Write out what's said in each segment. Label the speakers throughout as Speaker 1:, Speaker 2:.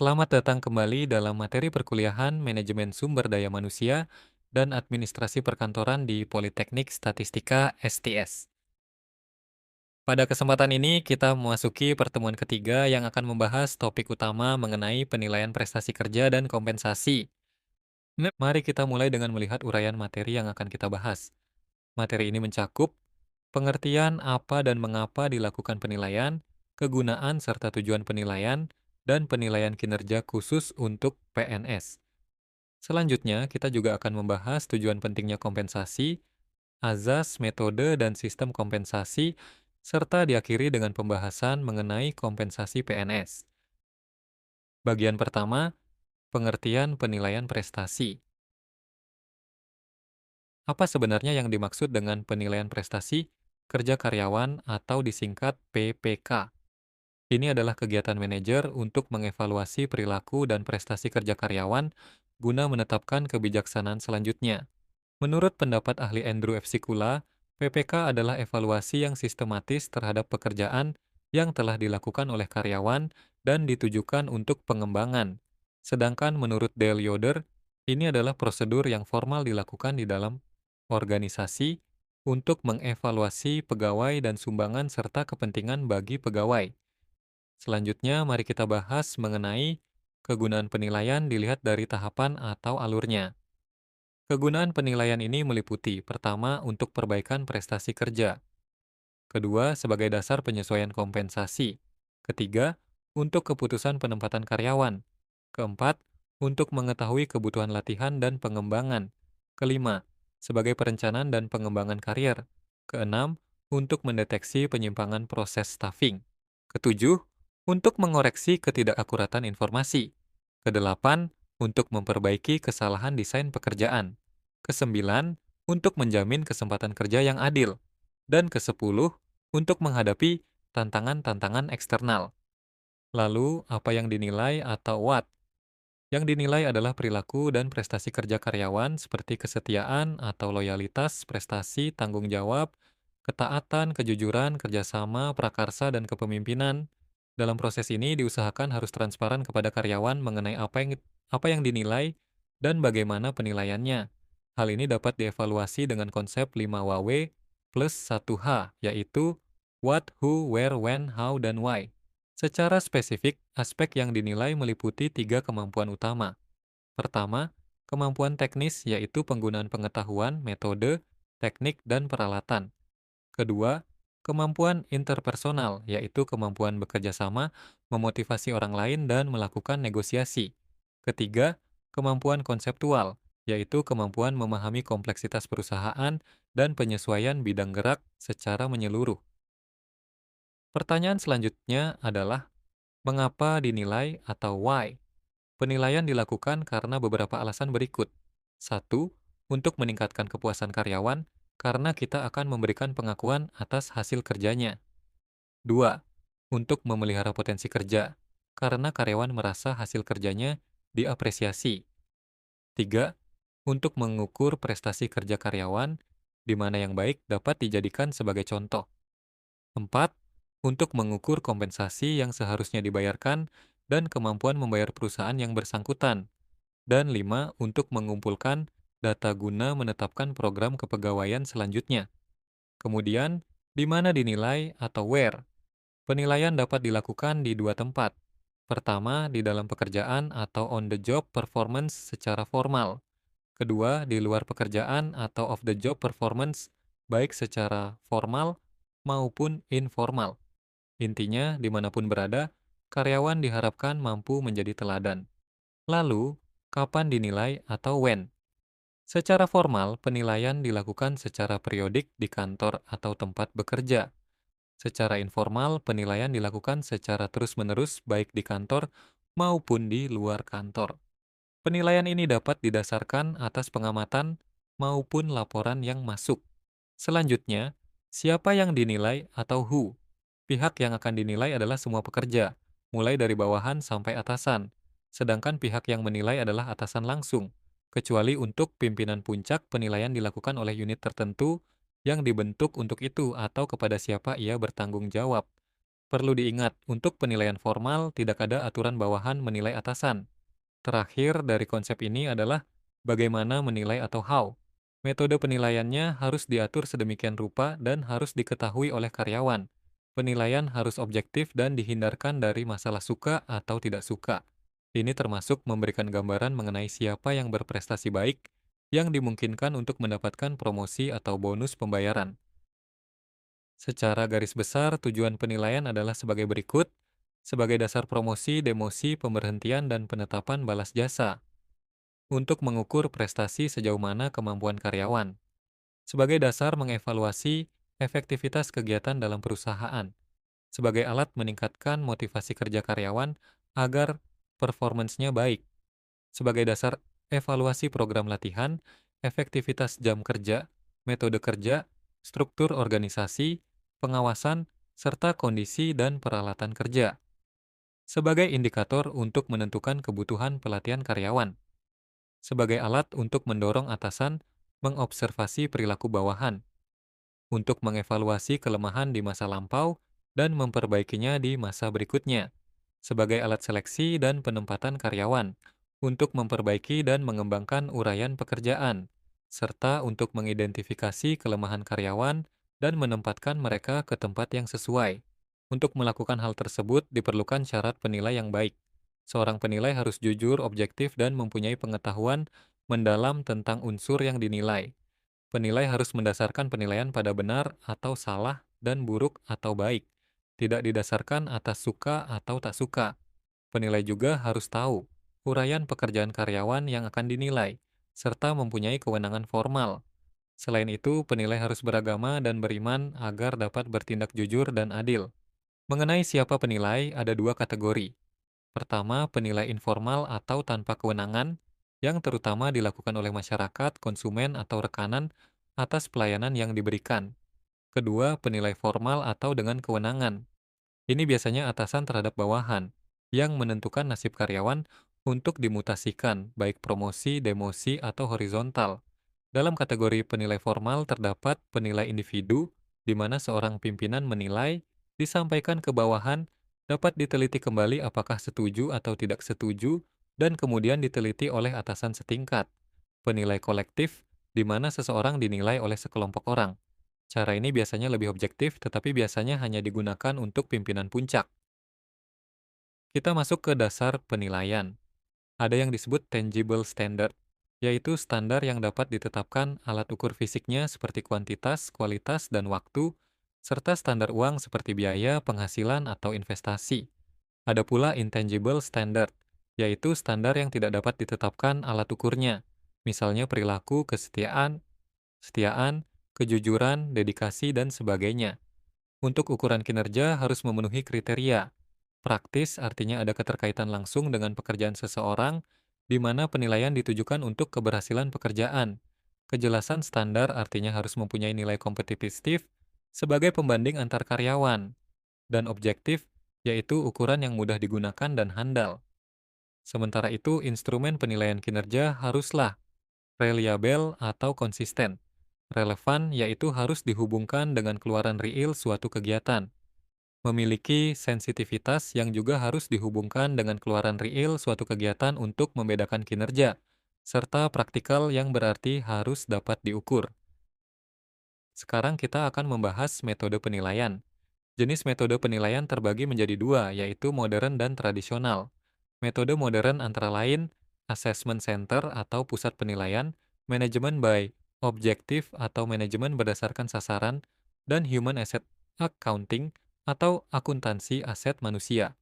Speaker 1: Selamat datang kembali dalam materi perkuliahan Manajemen Sumber Daya Manusia dan Administrasi Perkantoran di Politeknik Statistika STS. Pada kesempatan ini, kita memasuki pertemuan ketiga yang akan membahas topik utama mengenai penilaian prestasi kerja dan kompensasi. Mari kita mulai dengan melihat uraian materi yang akan kita bahas. Materi ini mencakup pengertian apa dan mengapa dilakukan penilaian, kegunaan serta tujuan penilaian, dan penilaian kinerja khusus untuk PNS. Selanjutnya, kita juga akan membahas tujuan pentingnya kompensasi, azas, metode, dan sistem kompensasi, serta diakhiri dengan pembahasan mengenai kompensasi PNS. Bagian pertama, pengertian penilaian prestasi. Apa sebenarnya yang dimaksud dengan penilaian prestasi kerja karyawan atau disingkat PPK? Ini adalah kegiatan manajer untuk mengevaluasi perilaku dan prestasi kerja karyawan guna menetapkan kebijaksanaan selanjutnya. Menurut pendapat ahli Andrew F. Sikula, PPK adalah evaluasi yang sistematis terhadap pekerjaan yang telah dilakukan oleh karyawan dan ditujukan untuk pengembangan. Sedangkan menurut Dale Yoder, ini adalah prosedur yang formal dilakukan di dalam organisasi untuk mengevaluasi pegawai dan sumbangan serta kepentingan bagi pegawai. Selanjutnya, mari kita bahas mengenai kegunaan penilaian dilihat dari tahapan atau alurnya. Kegunaan penilaian ini meliputi, pertama, untuk perbaikan prestasi kerja. Kedua, sebagai dasar penyesuaian kompensasi. Ketiga, untuk keputusan penempatan karyawan. Keempat, untuk mengetahui kebutuhan latihan dan pengembangan. Kelima, sebagai perencanaan dan pengembangan karier. Keenam, untuk mendeteksi penyimpangan proses staffing. Ketujuh, untuk mengoreksi ketidakakuratan informasi. Kedelapan, untuk memperbaiki kesalahan desain pekerjaan. Kesembilan, untuk menjamin kesempatan kerja yang adil. Dan kesepuluh, untuk menghadapi tantangan-tantangan eksternal. Lalu, apa yang dinilai atau what? Yang dinilai adalah perilaku dan prestasi kerja karyawan seperti kesetiaan atau loyalitas, prestasi, tanggung jawab, ketaatan, kejujuran, kerjasama, prakarsa, dan kepemimpinan. Dalam proses ini diusahakan harus transparan kepada karyawan mengenai apa yang dinilai dan bagaimana penilaiannya. Hal ini dapat dievaluasi dengan konsep 5 W plus 1 H, yaitu what, who, where, when, how, dan why. Secara spesifik, aspek yang dinilai meliputi 3 kemampuan utama. Pertama, kemampuan teknis yaitu penggunaan pengetahuan, metode, teknik, dan peralatan. Kedua, kemampuan interpersonal yaitu kemampuan bekerja sama, memotivasi orang lain, dan melakukan negosiasi. Ketiga, kemampuan konseptual yaitu kemampuan memahami kompleksitas perusahaan dan penyesuaian bidang gerak secara menyeluruh. Pertanyaan selanjutnya adalah mengapa dinilai atau why? Penilaian dilakukan karena beberapa alasan berikut. Satu, untuk meningkatkan kepuasan karyawan karena kita akan memberikan pengakuan atas hasil kerjanya. Dua, untuk memelihara potensi kerja karena karyawan merasa hasil kerjanya diapresiasi. Tiga, untuk mengukur prestasi kerja karyawan di mana yang baik dapat dijadikan sebagai contoh. Empat, untuk mengukur kompensasi yang seharusnya dibayarkan dan kemampuan membayar perusahaan yang bersangkutan. Dan lima, untuk mengumpulkan data guna menetapkan program kepegawaian selanjutnya. Kemudian, di mana dinilai atau where? Penilaian dapat dilakukan di dua tempat. Pertama, di dalam pekerjaan atau on the job performance secara formal. Kedua, di luar pekerjaan atau off the job performance baik secara formal maupun informal. Intinya, dimanapun berada, karyawan diharapkan mampu menjadi teladan. Lalu, kapan dinilai atau when? Secara formal, penilaian dilakukan secara periodik di kantor atau tempat bekerja. Secara informal, penilaian dilakukan secara terus-menerus baik di kantor maupun di luar kantor. Penilaian ini dapat didasarkan atas pengamatan maupun laporan yang masuk. Selanjutnya, siapa yang dinilai atau who? Pihak yang akan dinilai adalah semua pekerja, mulai dari bawahan sampai atasan. Sedangkan pihak yang menilai adalah atasan langsung, kecuali untuk pimpinan puncak penilaian dilakukan oleh unit tertentu yang dibentuk untuk itu atau kepada siapa ia bertanggung jawab. Perlu diingat, untuk penilaian formal tidak ada aturan bawahan menilai atasan. Terakhir dari konsep ini adalah bagaimana menilai atau how. Metode penilaiannya harus diatur sedemikian rupa dan harus diketahui oleh karyawan. Penilaian harus objektif dan dihindarkan dari masalah suka atau tidak suka. Ini termasuk memberikan gambaran mengenai siapa yang berprestasi baik, yang dimungkinkan untuk mendapatkan promosi atau bonus pembayaran. Secara garis besar, tujuan penilaian adalah sebagai berikut: sebagai dasar promosi, demosi, pemberhentian, dan penetapan balas jasa, untuk mengukur prestasi sejauh mana kemampuan karyawan, sebagai dasar mengevaluasi efektivitas kegiatan dalam perusahaan, sebagai alat meningkatkan motivasi kerja karyawan agar performance-nya baik, sebagai dasar evaluasi program latihan, efektivitas jam kerja, metode kerja, struktur organisasi, pengawasan, serta kondisi dan peralatan kerja, sebagai indikator untuk menentukan kebutuhan pelatihan karyawan, sebagai alat untuk mendorong atasan mengobservasi perilaku bawahan, untuk mengevaluasi kelemahan di masa lampau dan memperbaikinya di masa berikutnya, sebagai alat seleksi dan penempatan karyawan, untuk memperbaiki dan mengembangkan uraian pekerjaan, serta untuk mengidentifikasi kelemahan karyawan dan menempatkan mereka ke tempat yang sesuai. Untuk melakukan hal tersebut diperlukan syarat penilai yang baik. Seorang penilai harus jujur, objektif, dan mempunyai pengetahuan mendalam tentang unsur yang dinilai. Penilai harus mendasarkan penilaian pada benar atau salah dan buruk atau baik, tidak didasarkan atas suka atau tak suka. Penilai juga harus tahu uraian pekerjaan karyawan yang akan dinilai, serta mempunyai kewenangan formal. Selain itu, penilai harus beragama dan beriman agar dapat bertindak jujur dan adil. Mengenai siapa penilai, ada dua kategori. Pertama, penilai informal atau tanpa kewenangan, yang terutama dilakukan oleh masyarakat, konsumen, atau rekanan atas pelayanan yang diberikan. Kedua, penilai formal atau dengan kewenangan. Ini biasanya atasan terhadap bawahan, yang menentukan nasib karyawan untuk dimutasikan, baik promosi, demosi, atau horizontal. Dalam kategori penilai formal terdapat penilai individu, di mana seorang pimpinan menilai, disampaikan ke bawahan, dapat diteliti kembali apakah setuju atau tidak setuju, dan kemudian diteliti oleh atasan setingkat. Penilai kolektif, di mana seseorang dinilai oleh sekelompok orang. Cara ini biasanya lebih objektif, tetapi biasanya hanya digunakan untuk pimpinan puncak. Kita masuk ke dasar penilaian. Ada yang disebut tangible standard, yaitu standar yang dapat ditetapkan alat ukur fisiknya seperti kuantitas, kualitas, dan waktu, serta standar uang seperti biaya, penghasilan, atau investasi. Ada pula intangible standard, yaitu standar yang tidak dapat ditetapkan alat ukurnya, misalnya perilaku, kesetiaan, kejujuran, dedikasi, dan sebagainya. Untuk ukuran kinerja harus memenuhi kriteria. Praktis artinya ada keterkaitan langsung dengan pekerjaan seseorang, di mana penilaian ditujukan untuk keberhasilan pekerjaan. Kejelasan standar artinya harus mempunyai nilai kompetitif sebagai pembanding antar karyawan, dan objektif, yaitu ukuran yang mudah digunakan dan handal. Sementara itu, instrumen penilaian kinerja haruslah reliabel atau konsisten. Relevan yaitu harus dihubungkan dengan keluaran real suatu kegiatan. Memiliki sensitivitas yang juga harus dihubungkan dengan keluaran real suatu kegiatan untuk membedakan kinerja, serta praktikal yang berarti harus dapat diukur. Sekarang kita akan membahas metode penilaian. Jenis metode penilaian terbagi menjadi dua, yaitu modern dan tradisional. Metode modern antara lain assessment center atau pusat penilaian, manajemen by objektif atau manajemen berdasarkan sasaran, dan human asset accounting atau akuntansi aset manusia.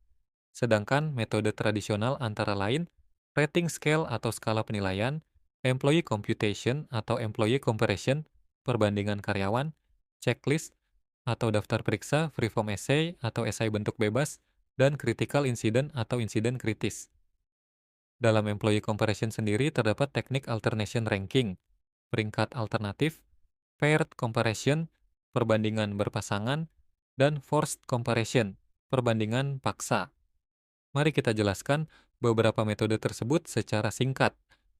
Speaker 1: Sedangkan metode tradisional antara lain rating scale atau skala penilaian, employee computation atau employee comparison, perbandingan karyawan, checklist atau daftar periksa, freeform essay atau esai bentuk bebas, dan critical incident atau insiden kritis. Dalam employee comparison sendiri terdapat teknik alternation ranking, peringkat alternatif, paired comparison, perbandingan berpasangan, dan forced comparison, perbandingan paksa. Mari kita jelaskan beberapa metode tersebut secara singkat.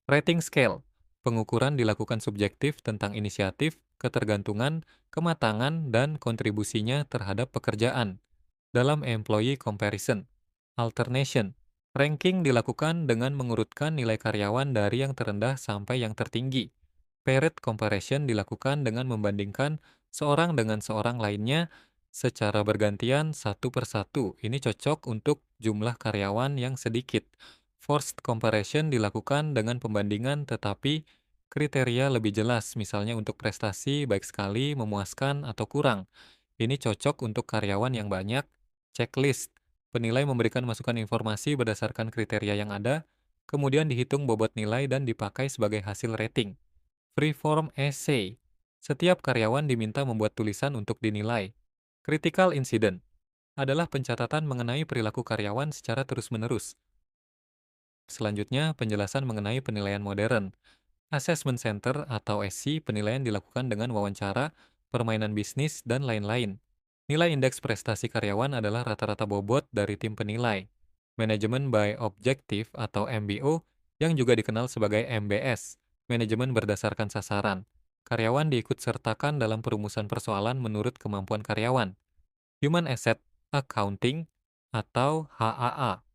Speaker 1: Rating scale, pengukuran dilakukan subjektif tentang inisiatif, ketergantungan, kematangan, dan kontribusinya terhadap pekerjaan. Dalam employee comparison, alternation, ranking dilakukan dengan mengurutkan nilai karyawan dari yang terendah sampai yang tertinggi. Paired comparison dilakukan dengan membandingkan seorang dengan seorang lainnya secara bergantian satu persatu. Ini cocok untuk jumlah karyawan yang sedikit. Forced comparison dilakukan dengan pembandingan tetapi kriteria lebih jelas, misalnya untuk prestasi baik sekali, memuaskan, atau kurang. Ini cocok untuk karyawan yang banyak. Checklist. Penilai memberikan masukan informasi berdasarkan kriteria yang ada, kemudian dihitung bobot nilai dan dipakai sebagai hasil rating. Freeform essay. Setiap karyawan diminta membuat tulisan untuk dinilai. Critical incident adalah pencatatan mengenai perilaku karyawan secara terus-menerus. Selanjutnya, penjelasan mengenai penilaian modern. Assessment Center atau SC penilaian dilakukan dengan wawancara, permainan bisnis, dan lain-lain. Nilai indeks prestasi karyawan adalah rata-rata bobot dari tim penilai. Manajemen by Objective atau MBO yang juga dikenal sebagai MBS, manajemen berdasarkan sasaran. Karyawan diikut sertakan dalam perumusan persoalan menurut kemampuan karyawan. Human Asset Accounting atau HAA.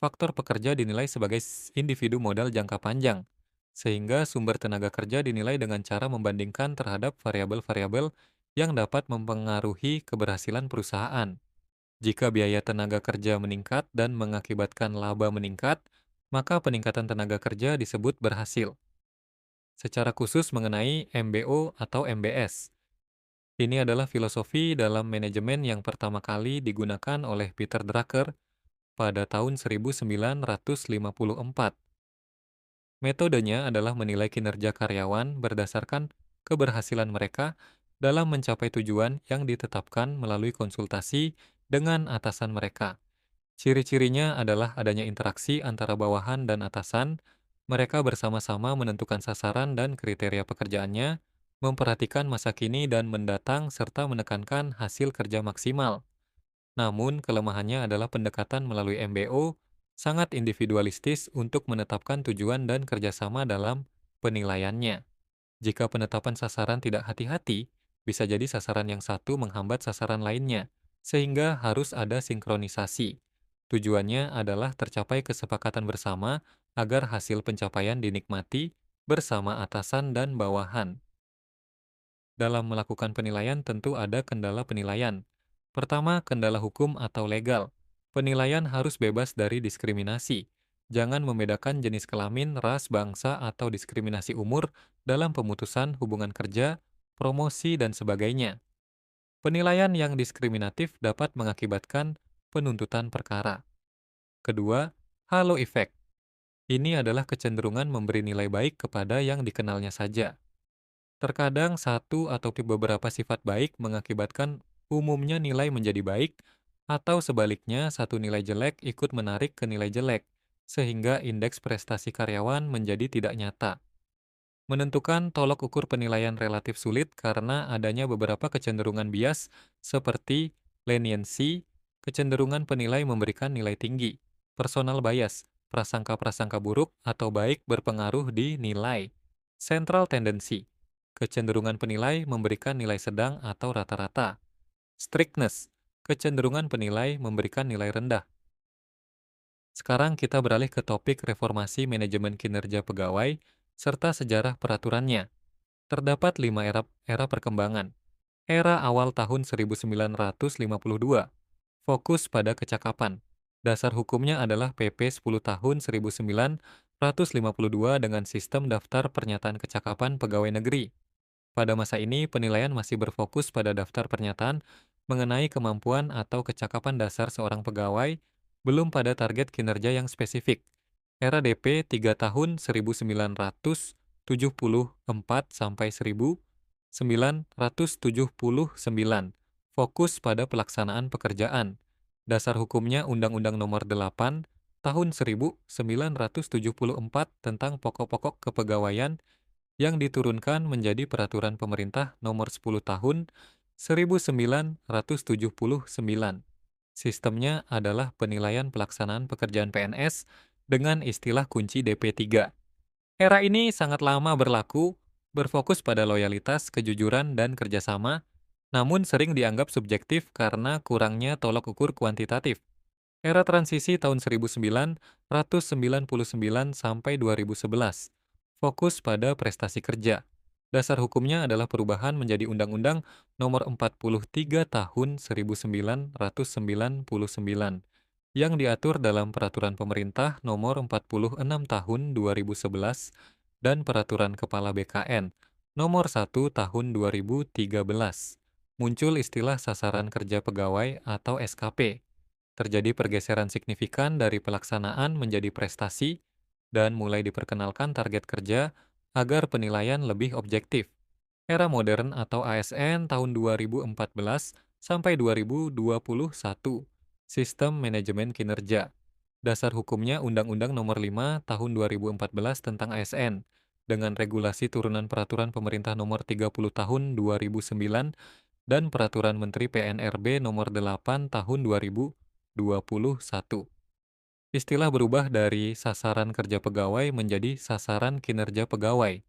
Speaker 1: Faktor pekerja dinilai sebagai individu modal jangka panjang, sehingga sumber tenaga kerja dinilai dengan cara membandingkan terhadap variabel-variabel yang dapat mempengaruhi keberhasilan perusahaan. Jika biaya tenaga kerja meningkat dan mengakibatkan laba meningkat, maka peningkatan tenaga kerja disebut berhasil. Secara khusus mengenai MBO atau MBS, ini adalah filosofi dalam manajemen yang pertama kali digunakan oleh Peter Drucker pada tahun 1954. Metodenya adalah menilai kinerja karyawan berdasarkan keberhasilan mereka dalam mencapai tujuan yang ditetapkan melalui konsultasi dengan atasan mereka. Ciri-cirinya adalah adanya interaksi antara bawahan dan atasan, mereka bersama-sama menentukan sasaran dan kriteria pekerjaannya, memperhatikan masa kini dan mendatang, serta menekankan hasil kerja maksimal. Namun, kelemahannya adalah pendekatan melalui MBO sangat individualistis untuk menetapkan tujuan dan kerjasama dalam penilaiannya. Jika penetapan sasaran tidak hati-hati, bisa jadi sasaran yang satu menghambat sasaran lainnya, sehingga harus ada sinkronisasi. Tujuannya adalah tercapai kesepakatan bersama agar hasil pencapaian dinikmati bersama atasan dan bawahan. Dalam melakukan penilaian tentu ada kendala penilaian. Pertama, kendala hukum atau legal. Penilaian harus bebas dari diskriminasi. Jangan membedakan jenis kelamin, ras, bangsa, atau diskriminasi umur dalam pemutusan hubungan kerja, promosi, dan sebagainya. Penilaian yang diskriminatif dapat mengakibatkan penuntutan perkara. Kedua, halo effect. Ini adalah kecenderungan memberi nilai baik kepada yang dikenalnya saja. Terkadang satu atau beberapa sifat baik mengakibatkan umumnya nilai menjadi baik, atau sebaliknya satu nilai jelek ikut menarik ke nilai jelek, sehingga indeks prestasi karyawan menjadi tidak nyata. Menentukan tolok ukur penilaian relatif sulit karena adanya beberapa kecenderungan bias seperti leniency, kecenderungan penilai memberikan nilai tinggi, personal bias, prasangka-prasangka buruk atau baik berpengaruh di nilai, central tendency, kecenderungan penilai memberikan nilai sedang atau rata-rata, strictness, kecenderungan penilai memberikan nilai rendah. Sekarang kita beralih ke topik reformasi manajemen kinerja pegawai serta sejarah peraturannya. Terdapat 5 era perkembangan. Era awal tahun 1952, fokus pada kecakapan. Dasar hukumnya adalah PP 10 tahun 1952 dengan sistem daftar pernyataan kecakapan pegawai negeri. Pada masa ini, penilaian masih berfokus pada daftar pernyataan mengenai kemampuan atau kecakapan dasar seorang pegawai, belum pada target kinerja yang spesifik. Era DP 3 tahun 1974 sampai 1979, fokus pada pelaksanaan pekerjaan. Dasar hukumnya Undang-Undang Nomor 8 tahun 1974 tentang pokok-pokok kepegawaian yang diturunkan menjadi Peraturan Pemerintah Nomor 10 Tahun 1979. Sistemnya adalah penilaian pelaksanaan pekerjaan PNS dengan istilah kunci DP3. Era ini sangat lama berlaku, berfokus pada loyalitas, kejujuran, dan kerjasama, namun sering dianggap subjektif karena kurangnya tolok ukur kuantitatif. Era transisi tahun 1999 sampai 2011 fokus pada prestasi kerja. Dasar hukumnya adalah perubahan menjadi Undang-Undang Nomor 43 Tahun 1999 yang diatur dalam Peraturan Pemerintah Nomor 46 Tahun 2011 dan Peraturan Kepala BKN Nomor 1 Tahun 2013. Muncul istilah sasaran kerja pegawai atau SKP. Terjadi pergeseran signifikan dari pelaksanaan menjadi prestasi dan mulai diperkenalkan target kerja agar penilaian lebih objektif. Era modern atau ASN tahun 2014 sampai 2021. Sistem manajemen kinerja. Dasar hukumnya Undang-Undang Nomor 5 Tahun 2014 tentang ASN dengan regulasi turunan Peraturan Pemerintah Nomor 30 Tahun 2009 dan Peraturan Menteri PNRB Nomor 8 Tahun 2021. Istilah berubah dari sasaran kerja pegawai menjadi sasaran kinerja pegawai.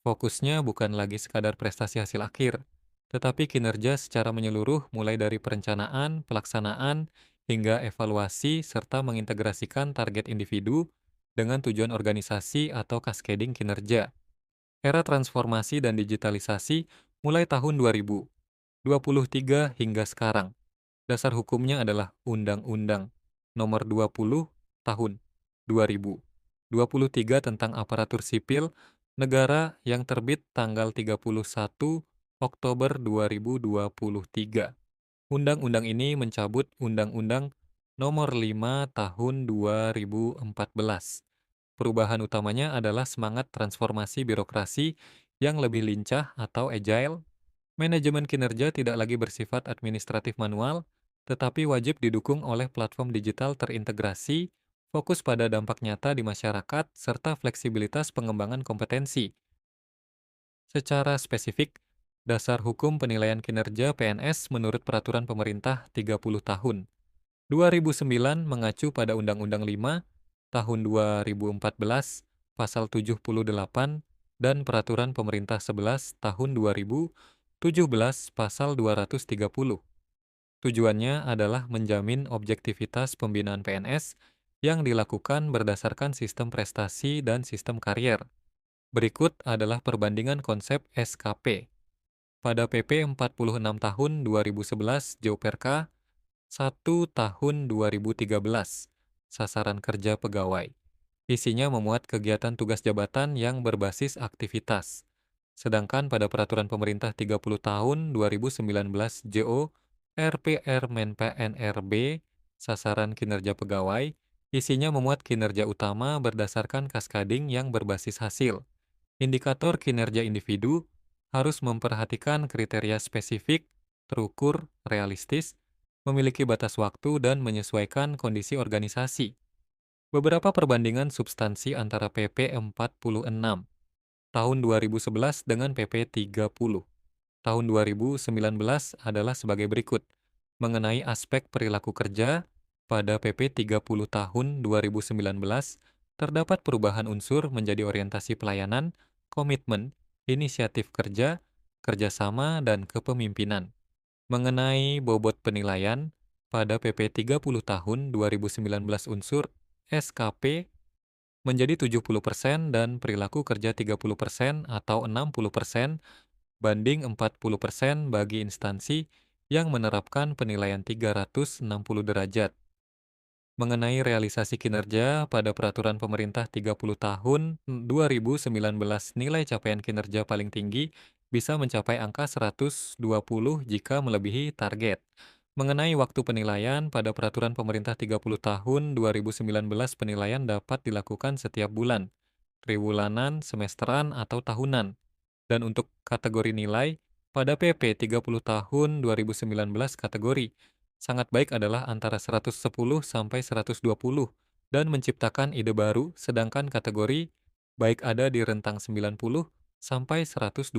Speaker 1: Fokusnya bukan lagi sekadar prestasi hasil akhir, tetapi kinerja secara menyeluruh mulai dari perencanaan, pelaksanaan, hingga evaluasi serta mengintegrasikan target individu dengan tujuan organisasi atau cascading kinerja. Era transformasi dan digitalisasi mulai tahun 2023 hingga sekarang. Dasar hukumnya adalah Undang-Undang Nomor 20 Tahun 2023 tentang Aparatur Sipil Negara yang terbit tanggal 31 Oktober 2023. Undang-undang ini mencabut Undang-Undang Nomor 5 Tahun 2014. Perubahan utamanya adalah semangat transformasi birokrasi yang lebih lincah atau agile. Manajemen kinerja tidak lagi bersifat administratif manual, tetapi wajib didukung oleh platform digital terintegrasi, fokus pada dampak nyata di masyarakat, serta fleksibilitas pengembangan kompetensi. Secara spesifik, dasar hukum penilaian kinerja PNS menurut Peraturan Pemerintah 30 tahun 2009 mengacu pada Undang-Undang 5 tahun 2014, pasal 78, dan Peraturan Pemerintah 11 tahun 2017, pasal 230. Tujuannya adalah menjamin objektivitas pembinaan PNS yang dilakukan berdasarkan sistem prestasi dan sistem karier. Berikut adalah perbandingan konsep SKP. Pada PP 46 tahun 2011 JOPRK 1 tahun 2013, sasaran kerja pegawai. Isinya memuat kegiatan tugas jabatan yang berbasis aktivitas. Sedangkan pada Peraturan Pemerintah 30 tahun 2019 JO RPR Men PNRB, sasaran kinerja pegawai, isinya memuat kinerja utama berdasarkan kaskading yang berbasis hasil. Indikator kinerja individu harus memperhatikan kriteria spesifik, terukur, realistis, memiliki batas waktu, dan menyesuaikan kondisi organisasi. Beberapa perbandingan substansi antara PP 46 tahun 2011 dengan PP 30 tahun 2019 adalah sebagai berikut. Mengenai aspek perilaku kerja, pada PP 30 tahun 2019 terdapat perubahan unsur menjadi orientasi pelayanan, komitmen, inisiatif kerja, kerjasama, dan kepemimpinan. Mengenai bobot penilaian, pada PP 30 tahun 2019 unsur SKP menjadi 70% dan perilaku kerja 30% atau 60% banding 40% bagi instansi yang menerapkan penilaian 360 derajat. Mengenai realisasi kinerja, pada Peraturan Pemerintah 30 tahun 2019 nilai capaian kinerja paling tinggi bisa mencapai angka 120 jika melebihi target. Mengenai waktu penilaian, pada Peraturan Pemerintah 30 tahun 2019 penilaian dapat dilakukan setiap bulan, triwulanan, semesteran, atau tahunan. Dan untuk kategori nilai, pada PP 30 tahun 2019 kategori sangat baik adalah antara 110 sampai 120 dan menciptakan ide baru, sedangkan kategori baik ada di rentang 90 sampai 120.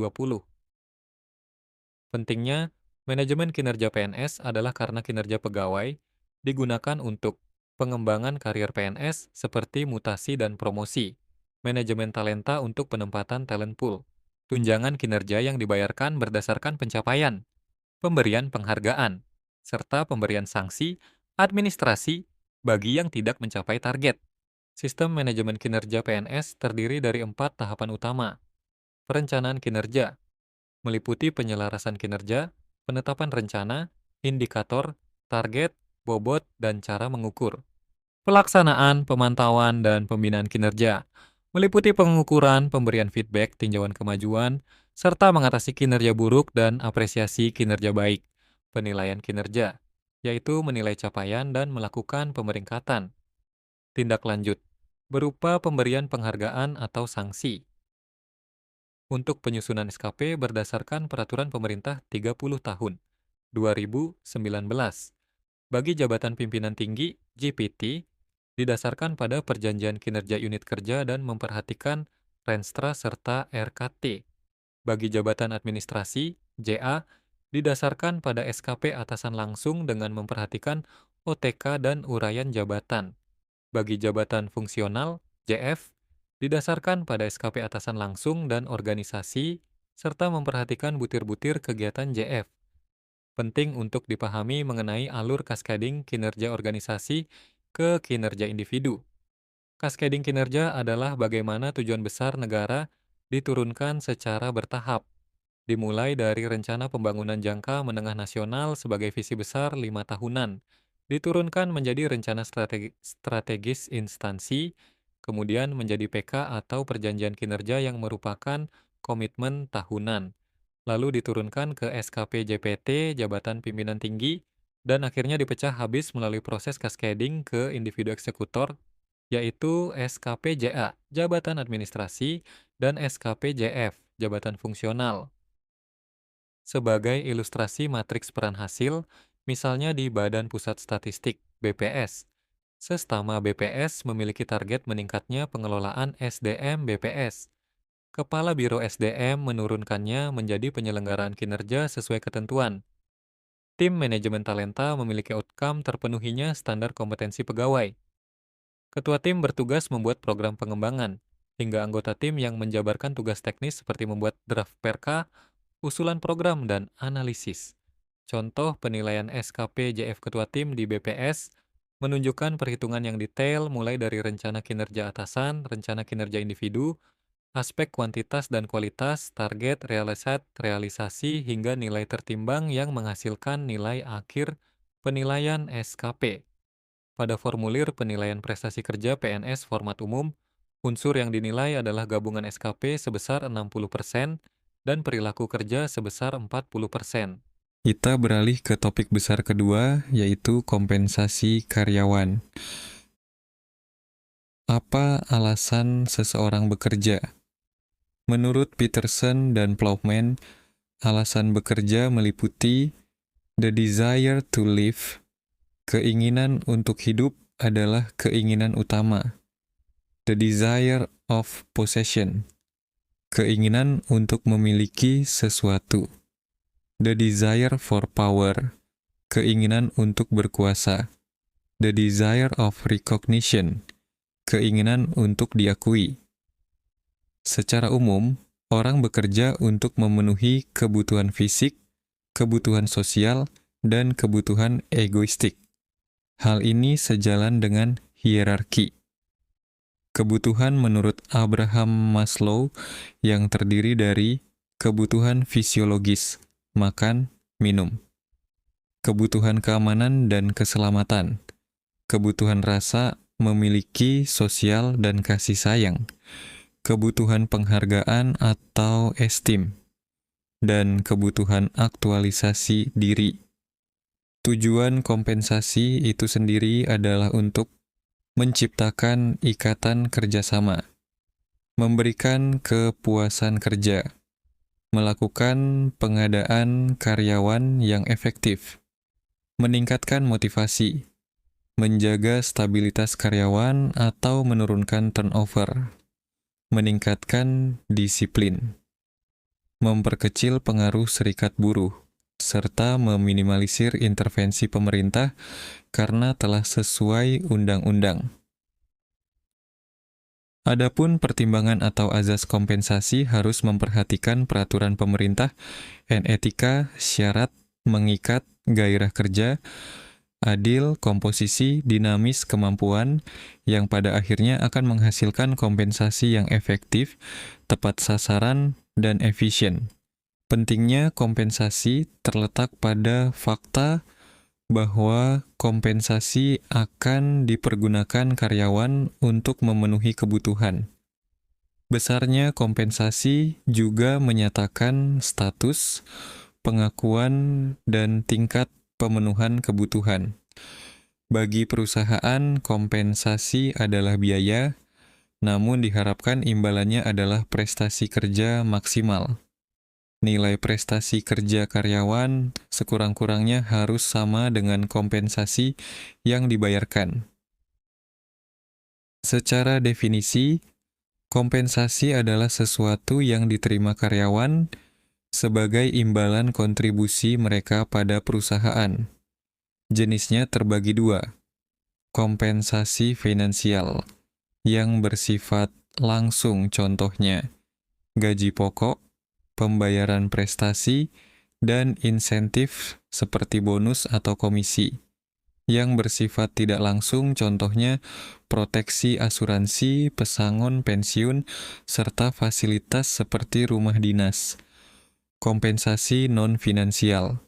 Speaker 1: Pentingnya, manajemen kinerja PNS adalah karena kinerja pegawai digunakan untuk pengembangan karier PNS seperti mutasi dan promosi, manajemen talenta untuk penempatan talent pool, tunjangan kinerja yang dibayarkan berdasarkan pencapaian, pemberian penghargaan, serta pemberian sanksi administrasi bagi yang tidak mencapai target. Sistem manajemen kinerja PNS terdiri dari 4 tahapan utama. Perencanaan kinerja meliputi penyelarasan kinerja, penetapan rencana, indikator, target, bobot, dan cara mengukur. Pelaksanaan, pemantauan, dan pembinaan kinerja meliputi pengukuran, pemberian feedback, tinjauan kemajuan, serta mengatasi kinerja buruk dan apresiasi kinerja baik. Penilaian kinerja, yaitu menilai capaian dan melakukan pemeringkatan. Tindak lanjut, berupa pemberian penghargaan atau sanksi. Untuk penyusunan SKP berdasarkan Peraturan Pemerintah 30 tahun 2019. Bagi jabatan pimpinan tinggi (GPT), didasarkan pada Perjanjian Kinerja Unit Kerja dan memperhatikan Renstra serta RKT. Bagi jabatan administrasi (JA), didasarkan pada SKP atasan langsung dengan memperhatikan OTK dan uraian jabatan. Bagi jabatan fungsional (JF), didasarkan pada SKP atasan langsung dan organisasi, serta memperhatikan butir-butir kegiatan JF. Penting untuk dipahami mengenai alur cascading kinerja organisasi ke kinerja individu. Cascading kinerja adalah bagaimana tujuan besar negara diturunkan secara bertahap, dimulai dari rencana pembangunan jangka menengah nasional sebagai visi besar 5 tahunan, diturunkan menjadi rencana strategis instansi, kemudian menjadi PK atau perjanjian kinerja yang merupakan komitmen tahunan, lalu diturunkan ke SKP JPT, jabatan pimpinan tinggi, dan akhirnya dipecah habis melalui proses cascading ke individu eksekutor, yaitu SKP JA, jabatan administrasi, dan SKP JF, jabatan fungsional. Sebagai ilustrasi matriks peran hasil, misalnya di Badan Pusat Statistik (BPS). Sestama BPS memiliki target meningkatnya pengelolaan SDM BPS. Kepala Biro SDM menurunkannya menjadi penyelenggaraan kinerja sesuai ketentuan. Tim manajemen talenta memiliki outcome terpenuhinya standar kompetensi pegawai. Ketua tim bertugas membuat program pengembangan, hingga anggota tim yang menjabarkan tugas teknis seperti membuat draft PRK, usulan program, dan analisis. Contoh penilaian SKP JF Ketua Tim di BPS menunjukkan perhitungan yang detail mulai dari rencana kinerja atasan, rencana kinerja individu, aspek kuantitas dan kualitas, target, realisasi, hingga nilai tertimbang yang menghasilkan nilai akhir penilaian SKP. Pada formulir penilaian prestasi kerja PNS format umum, unsur yang dinilai adalah gabungan SKP sebesar 60% dan perilaku kerja sebesar 40%.
Speaker 2: Kita beralih ke topik besar kedua, yaitu kompensasi karyawan. Apa alasan seseorang bekerja? Menurut Peterson dan Plowman, alasan bekerja meliputi the desire to live. Keinginan untuk hidup adalah keinginan utama. The desire of possession. Keinginan untuk memiliki sesuatu. The desire for power. Keinginan untuk berkuasa. The desire of recognition. Keinginan untuk diakui. Secara umum, orang bekerja untuk memenuhi kebutuhan fisik, kebutuhan sosial, dan kebutuhan egoistik. Hal ini sejalan dengan hierarki. Kebutuhan menurut Abraham Maslow yang terdiri dari kebutuhan fisiologis, makan, minum. Kebutuhan keamanan dan keselamatan. Kebutuhan rasa, memiliki, sosial, dan kasih sayang. Kebutuhan penghargaan atau esteem. Dan kebutuhan aktualisasi diri. Tujuan kompensasi itu sendiri adalah untuk menciptakan ikatan kerjasama, memberikan kepuasan kerja, melakukan pengadaan karyawan yang efektif, meningkatkan motivasi, menjaga stabilitas karyawan atau menurunkan turnover, meningkatkan disiplin, memperkecil pengaruh serikat buruh, serta meminimalisir intervensi pemerintah karena telah sesuai undang-undang. Adapun pertimbangan atau azas kompensasi harus memperhatikan peraturan pemerintah dan etika, syarat, mengikat, gairah kerja, adil, komposisi, dinamis, kemampuan, yang pada akhirnya akan menghasilkan kompensasi yang efektif, tepat sasaran, dan efisien. Pentingnya kompensasi terletak pada fakta bahwa kompensasi akan dipergunakan karyawan untuk memenuhi kebutuhan. Besarnya kompensasi juga menyatakan status, pengakuan, dan tingkat pemenuhan kebutuhan. Bagi perusahaan, kompensasi adalah biaya, namun diharapkan imbalannya adalah prestasi kerja maksimal. Nilai prestasi kerja karyawan sekurang-kurangnya harus sama dengan kompensasi yang dibayarkan. Secara definisi, kompensasi adalah sesuatu yang diterima karyawan sebagai imbalan kontribusi mereka pada perusahaan. Jenisnya terbagi dua: kompensasi finansial yang bersifat langsung, contohnya gaji pokok, pembayaran prestasi, dan insentif seperti bonus atau komisi. Yang bersifat tidak langsung, contohnya proteksi asuransi, pesangon pensiun, serta fasilitas seperti rumah dinas. Kompensasi non-finansial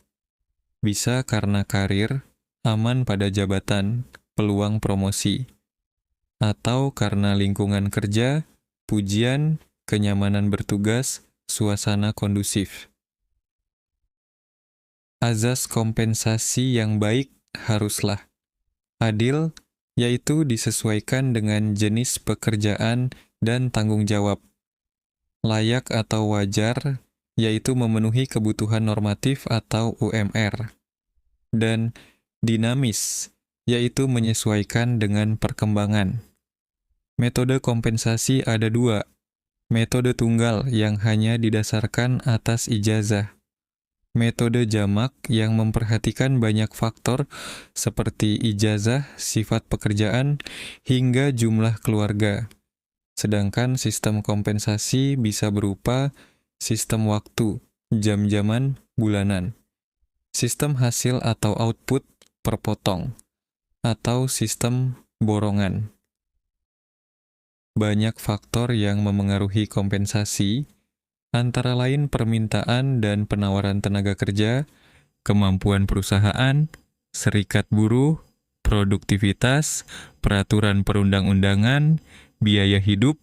Speaker 2: bisa karena karir, aman pada jabatan, peluang promosi, atau karena lingkungan kerja, pujian, kenyamanan bertugas, suasana kondusif. Azas kompensasi yang baik haruslah adil, yaitu disesuaikan dengan jenis pekerjaan dan tanggung jawab. Layak atau wajar, yaitu memenuhi kebutuhan normatif atau UMR. Dan dinamis, yaitu menyesuaikan dengan perkembangan. Metode kompensasi ada dua: metode tunggal yang hanya didasarkan atas ijazah, metode jamak yang memperhatikan banyak faktor seperti ijazah, sifat pekerjaan, hingga jumlah keluarga. Sedangkan sistem kompensasi bisa berupa sistem waktu, jam-jaman, bulanan, sistem hasil atau output per potong, atau sistem borongan. Banyak faktor yang memengaruhi kompensasi, antara lain permintaan dan penawaran tenaga kerja, kemampuan perusahaan, serikat buruh, produktivitas, peraturan perundang-undangan, biaya hidup,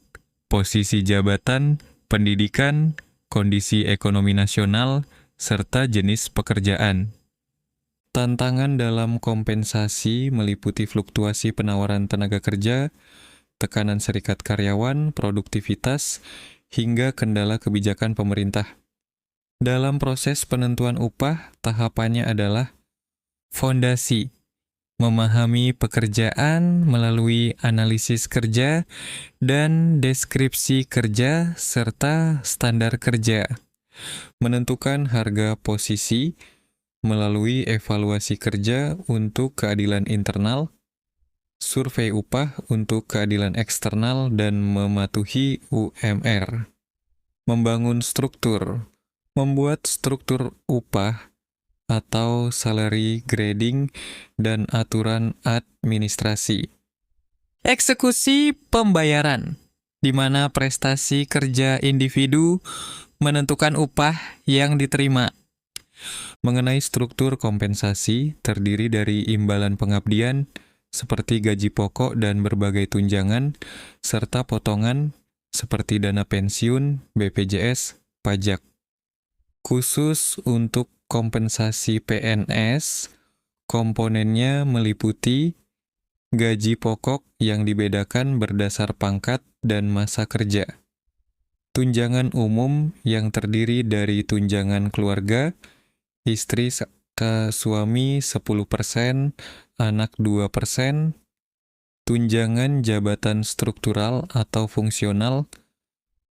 Speaker 2: posisi jabatan, pendidikan, kondisi ekonomi nasional, serta jenis pekerjaan. Tantangan dalam kompensasi meliputi fluktuasi penawaran tenaga kerja, tekanan serikat karyawan, produktivitas, hingga kendala kebijakan pemerintah. Dalam proses penentuan upah, tahapannya adalah fondasi, memahami pekerjaan melalui analisis kerja dan deskripsi kerja serta standar kerja. Menentukan harga posisi melalui evaluasi kerja untuk keadilan internal, survei upah untuk keadilan eksternal, dan mematuhi UMR. Membangun struktur, membuat struktur upah atau salary grading dan aturan administrasi. Eksekusi pembayaran, di mana prestasi kerja individu menentukan upah yang diterima. Mengenai struktur kompensasi, terdiri dari imbalan pengabdian, seperti gaji pokok dan berbagai tunjangan, serta potongan seperti dana pensiun, BPJS, pajak. Khusus untuk kompensasi PNS, komponennya meliputi gaji pokok yang dibedakan berdasar pangkat dan masa kerja, tunjangan umum yang terdiri dari tunjangan keluarga, istri ke suami 10%, anak 2%, tunjangan jabatan struktural atau fungsional,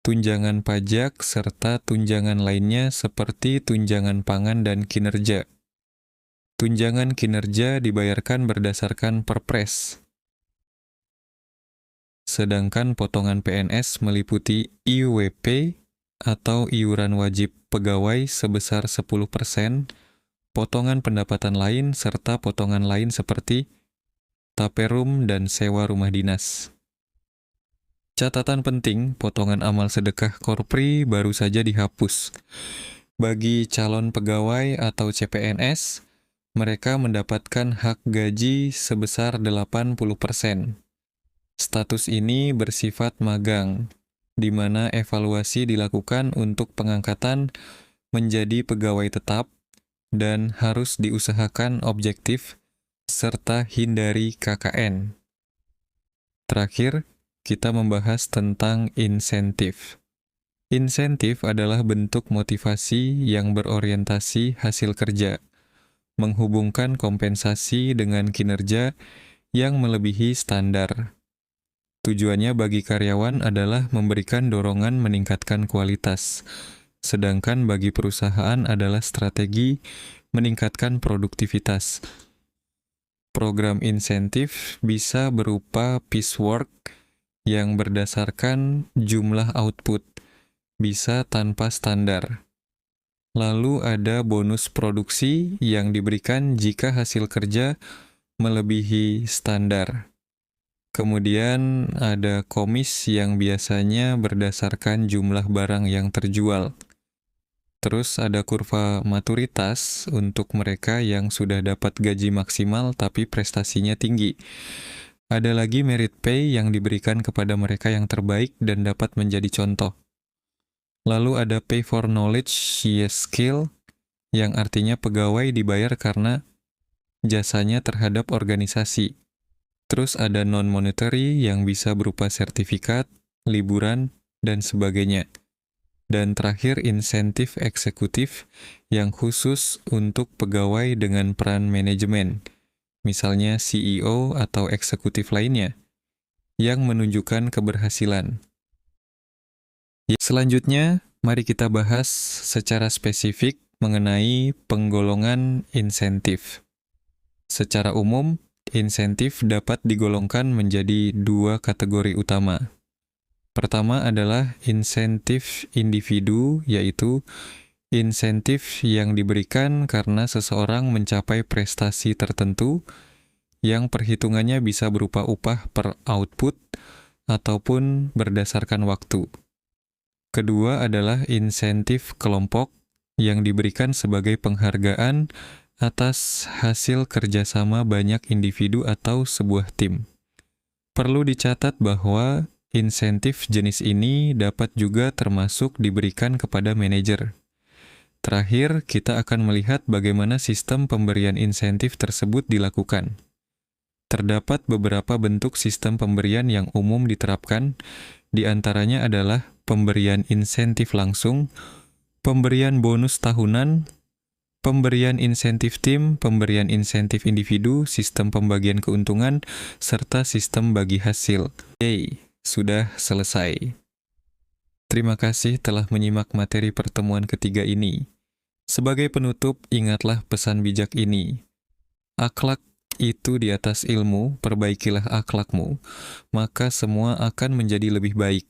Speaker 2: tunjangan pajak, serta tunjangan lainnya seperti tunjangan pangan dan kinerja. Tunjangan kinerja dibayarkan berdasarkan Perpres. Sedangkan potongan PNS meliputi IWP atau iuran wajib pegawai sebesar 10%, potongan pendapatan lain, serta potongan lain seperti taperum dan sewa rumah dinas. Catatan penting, potongan amal sedekah korpri baru saja dihapus. Bagi calon pegawai atau CPNS, mereka mendapatkan hak gaji sebesar 80%. Status ini bersifat magang, di mana evaluasi dilakukan untuk pengangkatan menjadi pegawai tetap dan harus diusahakan objektif serta hindari KKN. Terakhir, kita membahas tentang insentif. Insentif adalah bentuk motivasi yang berorientasi hasil kerja, menghubungkan kompensasi dengan kinerja yang melebihi standar. Tujuannya bagi karyawan adalah memberikan dorongan meningkatkan kualitas, sedangkan bagi perusahaan adalah strategi meningkatkan produktivitas. Program insentif bisa berupa piecework yang berdasarkan jumlah output, bisa tanpa standar. Lalu ada bonus produksi yang diberikan jika hasil kerja melebihi standar. Kemudian ada komis yang biasanya berdasarkan jumlah barang yang terjual. Terus ada kurva maturitas untuk mereka yang sudah dapat gaji maksimal tapi prestasinya tinggi. Ada lagi merit pay yang diberikan kepada mereka yang terbaik dan dapat menjadi contoh. Lalu ada pay for knowledge, yes skill, yang artinya pegawai dibayar karena jasanya terhadap organisasi. Terus ada non-monetary yang bisa berupa sertifikat, liburan, dan sebagainya. Dan terakhir insentif eksekutif yang khusus untuk pegawai dengan peran manajemen, misalnya CEO atau eksekutif lainnya, yang menunjukkan keberhasilan. Selanjutnya, mari kita bahas secara spesifik mengenai penggolongan insentif. Secara umum, insentif dapat digolongkan menjadi dua kategori utama. Pertama adalah insentif individu, yaitu insentif yang diberikan karena seseorang mencapai prestasi tertentu yang perhitungannya bisa berupa upah per output ataupun berdasarkan waktu. Kedua adalah insentif kelompok yang diberikan sebagai penghargaan atas hasil kerjasama banyak individu atau sebuah tim. Perlu dicatat bahwa insentif jenis ini dapat juga termasuk diberikan kepada manajer. Terakhir, kita akan melihat bagaimana sistem pemberian insentif tersebut dilakukan. Terdapat beberapa bentuk sistem pemberian yang umum diterapkan, di antaranya adalah pemberian insentif langsung, pemberian bonus tahunan, pemberian insentif tim, pemberian insentif individu, sistem pembagian keuntungan, serta sistem bagi hasil. Sudah selesai. Terima kasih telah menyimak materi pertemuan ketiga ini. Sebagai penutup, ingatlah pesan bijak ini. Akhlak itu di atas ilmu, perbaikilah akhlakmu, maka semua akan menjadi lebih baik.